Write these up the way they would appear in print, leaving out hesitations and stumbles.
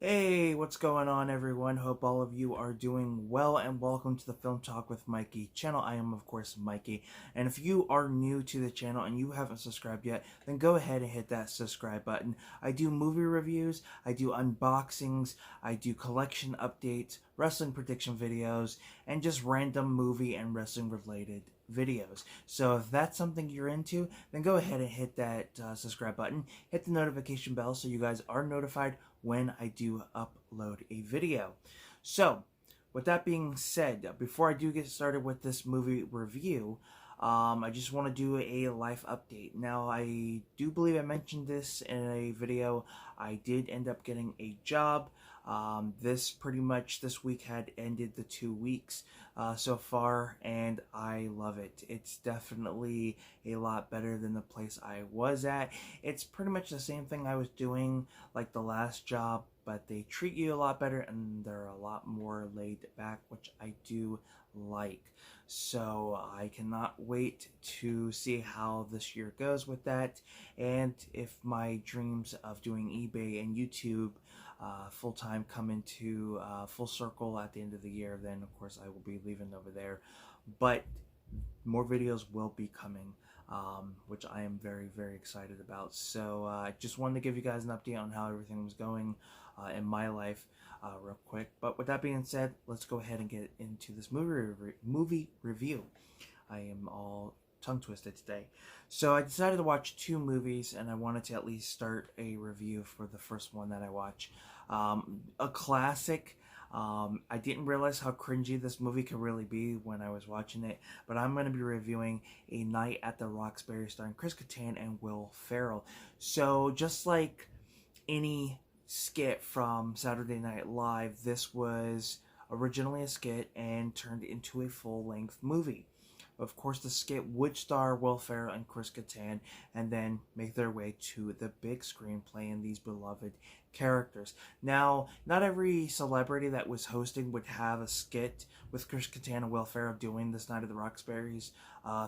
Hey, what's going on, everyone? Hope all of you are doing well, and welcome to the Film Talk with Mikey channel. I am, of course, Mikey, and if you are new to the channel and you haven't subscribed yet, then go ahead and hit that subscribe button. I do movie reviews, I do unboxings, I do collection updates, wrestling prediction videos, and just random movie and wrestling related videos. So if that's something you're into, then go ahead and hit that subscribe button, hit the notification bell so you guys are notified when I do upload a video. So, with that being said, before I do get started with this movie review, I just want to do a life update. Now, I do believe I mentioned this in a video. I did end up getting a job. This week had ended the 2 weeks so far, and I love it. It's definitely a lot better than the place I was at. It's pretty much the same thing I was doing like the last job, but they treat you a lot better and they're a lot more laid back, which I do like. So I cannot wait to see how this year goes with that, and if my dreams of doing eBay and YouTube full-time come into full circle at the end of the year, then of course I will be leaving over there. But more videos will be coming, which I am very, very excited about. So I just wanted to give you guys an update on how everything was going in my life real quick. But with that being said, let's go ahead and get into this movie review. I am all tongue twisted today. So I decided to watch two movies, and I wanted to at least start a review for the first one that I watched. A classic. I didn't realize how cringy this movie could really be when I was watching it, but I'm going to be reviewing A Night at the Roxbury starring Chris Kattan and Will Ferrell. So just like any skit from Saturday Night Live, this was originally a skit and turned into a full-length movie. Of course, the skit would star Will Ferrell and Chris Kattan, and then make their way to the big screen playing these beloved characters. Now, not every celebrity that was hosting would have a skit with Chris Kattan and Will Ferrell doing this Night of the Roxbury's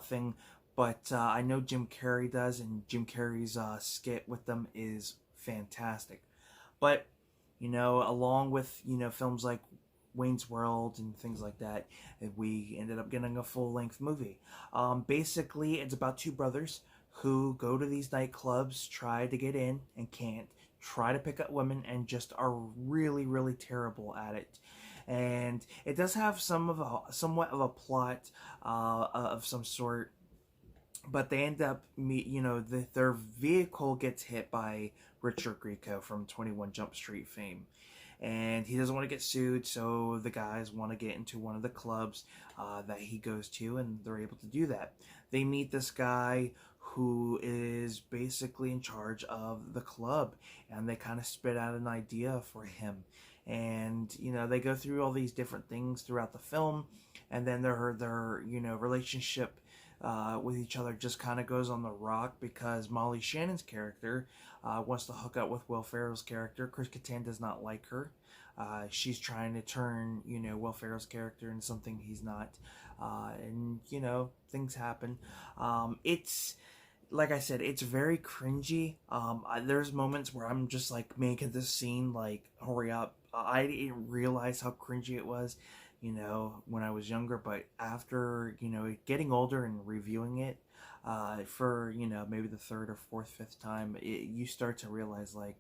thing, but I know Jim Carrey does, and Jim Carrey's skit with them is fantastic. But, along with, films like Wayne's World and things like that, we ended up getting a full-length movie. Basically, it's about two brothers who go to these nightclubs, try to get in and can't, try to pick up women and just are really, really terrible at it. And it does have somewhat of a plot of some sort, but they end up their vehicle gets hit by Richard Grieco from 21 Jump Street fame, and he doesn't want to get sued, so the guys want to get into one of the clubs that he goes to, and they're able to do that. They meet this guy who is basically in charge of the club, and they kind of spit out an idea for him. And they go through all these different things throughout the film, and then their relationship with each other just kind of goes on the rock, because Molly Shannon's character wants to hook up with Will Ferrell's character. Chris Kattan does not like her. She's trying to turn, Will Ferrell's character into something he's not. And, things happen. It's, like I said, it's very cringy. There's moments where I'm just like making this scene like, hurry up. I didn't realize how cringy it was, when I was younger, but after, getting older and reviewing it for, maybe the third or fourth, fifth time, you start to realize, like,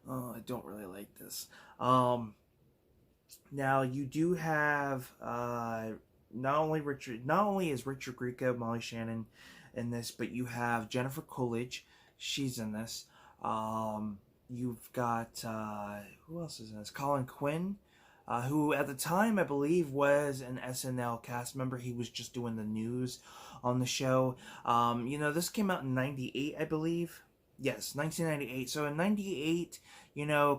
oh, I don't really like this. Now, you do have, not only is Richard Grieco, Molly Shannon in this, but you have Jennifer Coolidge. She's in this. You've got, who else is in this? Colin Quinn. Who at the time I believe was an SNL cast member. He was just doing the news on the show. This came out in 98, I believe. Yes, 1998. So in 98,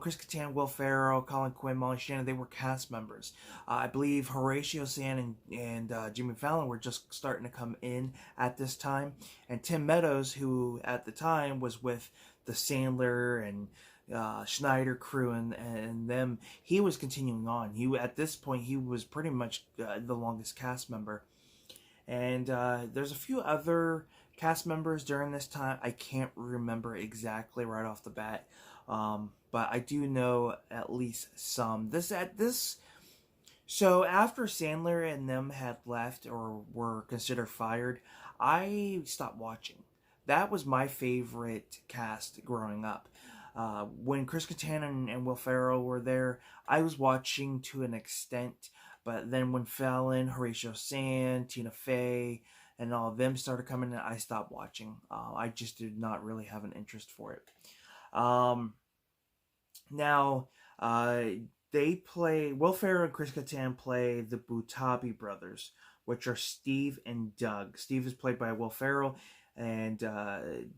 Chris Kattan, Will Ferrell, Colin Quinn, Molly Shannon, they were cast members. I believe Horatio Sanz and Jimmy Fallon were just starting to come in at this time. And Tim Meadows, who at the time was with the Sandler and Schneider crew and them, he was continuing on. At this point he was pretty much the longest cast member. And there's a few other cast members during this time. I can't remember exactly right off the bat. but I do know at least some. So after Sandler and them had left or were considered fired, I stopped watching. That was my favorite cast growing up. When Chris Kattan and Will Ferrell were there, I was watching to an extent. But then when Fallon, Horatio Sanz, Tina Fey, and all of them started coming in, I stopped watching. I just did not really have an interest for it. Um, now, uh, they play, Will Ferrell and Chris Kattan play the Butabi brothers, which are Steve and Doug. Steve is played by Will Ferrell, and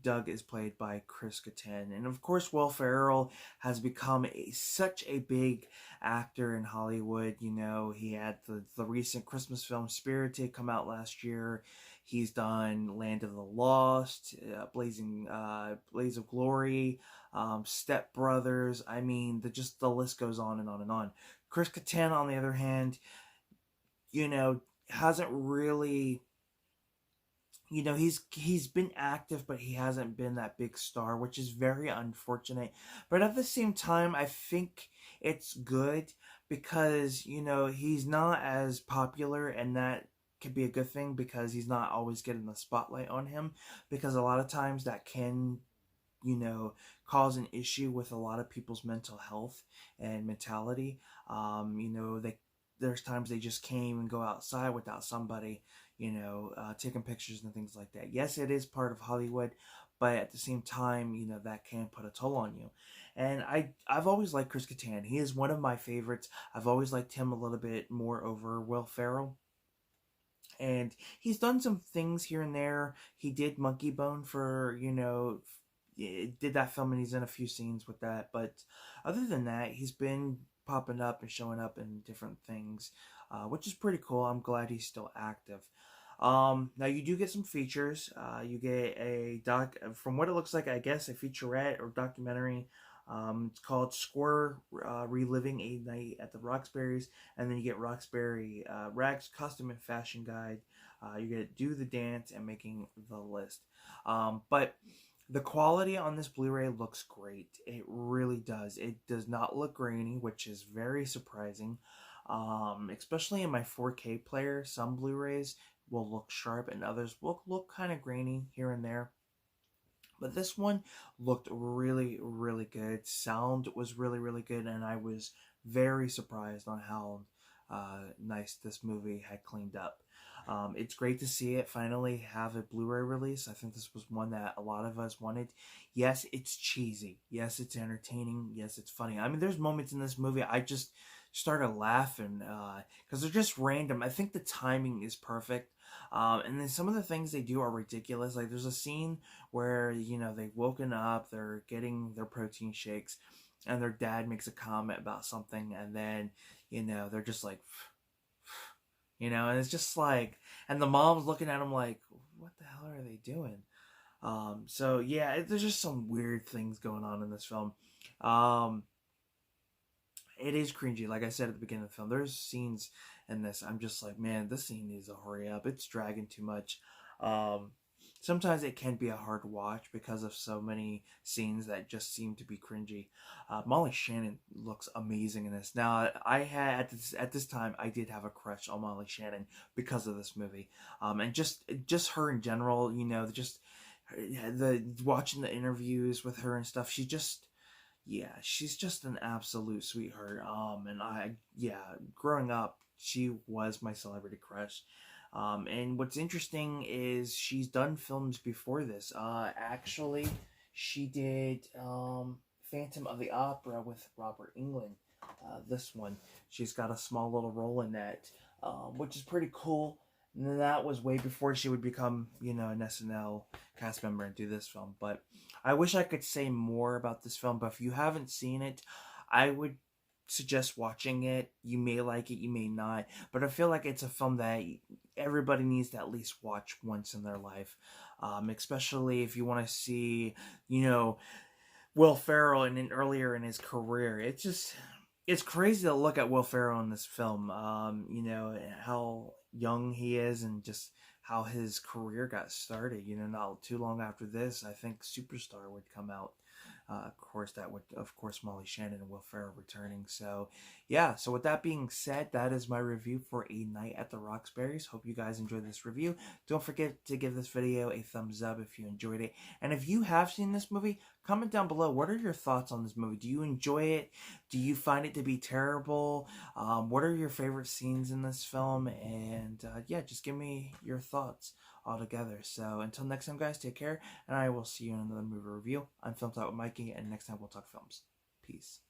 Doug is played by Chris Kattan. And of course, Will Ferrell has become such a big actor in Hollywood. You know, he had the recent Christmas film Spirited come out last year. He's done Land of the Lost, Blaze of Glory, Step Brothers. I mean, the list goes on and on and on. Chris Kattan, on the other hand, you know, hasn't really, you know, he's been active, but he hasn't been that big star, which is very unfortunate. But at the same time, I think it's good because, you know, he's not as popular, and that could be a good thing because he's not always getting the spotlight on him, because a lot of times that can, you know, cause an issue with a lot of people's mental health and mentality. You know, there's times they just can't even go outside without somebody, you know, taking pictures and things like that. Yes, it is part of Hollywood, but at the same time, you know, that can put a toll on you. And I've always liked Chris Kattan. He is one of my favorites. I've always liked him a little bit more over Will Ferrell. And he's done some things here and there. He did Monkey Bone for, you know, did that film, and he's in a few scenes with that. But other than that, he's been popping up and showing up in different things, which is pretty cool. I'm glad he's still active. Now you do get some features. You get a doc, from what it looks like, I guess a featurette or documentary. It's called Square, Reliving a Night at the Roxburys, and then you get Roxbury, Rags Costume and Fashion Guide. You get Do the Dance and Making the List. But the quality on this Blu-ray looks great. It really does. It does not look grainy, which is very surprising. Especially in my 4K player, some Blu-rays will look sharp and others will look kind of grainy here and there. But this one looked really, really good. Sound was really, really good, and I was very surprised on how nice this movie had cleaned up. It's great to see it finally have a Blu-ray release. I think this was one that a lot of us wanted. Yes, it's cheesy. Yes, it's entertaining. Yes, it's funny. I mean, there's moments in this movie I just started laughing because they're just random. I think the timing is perfect. And then some of the things they do are ridiculous. Like there's a scene where, you know, they've woken up, they're getting their protein shakes, and their dad makes a comment about something, and then, you know, they're just like, you know, and it's just like, and the mom's looking at him like, what the hell are they doing? So yeah, there's just some weird things going on in this film. It is cringy, like I said at the beginning of the film. There's scenes in this I'm just like, man, this scene needs to hurry up. It's dragging too much. Um, Sometimes it can be a hard watch because of so many scenes that just seem to be cringy. Molly Shannon looks amazing in this. Now, I had at this time I did have a crush on Molly Shannon because of this movie, and just her in general. You know, just the watching the interviews with her and stuff. She just, yeah, she's just an absolute sweetheart. And yeah, growing up, she was my celebrity crush. And what's interesting is she's done films before this. Actually, she did Phantom of the Opera with Robert Englund. This one, she's got a small little role in that, which is pretty cool. And that was way before she would become, you know, an SNL cast member and do this film. But I wish I could say more about this film. But if you haven't seen it, I would suggest watching it. You may like it, you may not. But I feel like it's a film that everybody needs to at least watch once in their life. Especially if you want to see, you know, Will Ferrell and earlier in his career. It's crazy to look at Will Ferrell in this film. You know, how young he is and just how his career got started. You know, not too long after this, I think Superstar would come out. Of course, that would, of course, Molly Shannon and Will Ferrell returning. So, yeah. So, with that being said, that is my review for A Night at the Roxbury's. Hope you guys enjoyed this review. Don't forget to give this video a thumbs up if you enjoyed it. And if you have seen this movie, comment down below. What are your thoughts on this movie? Do you enjoy it? Do you find it to be terrible? What are your favorite scenes in this film? And yeah, just give me your thoughts all together. So until next time, guys, take care, and I will see you in another movie review. I'm Film Talk with Mikey, and next time we'll talk films. Peace.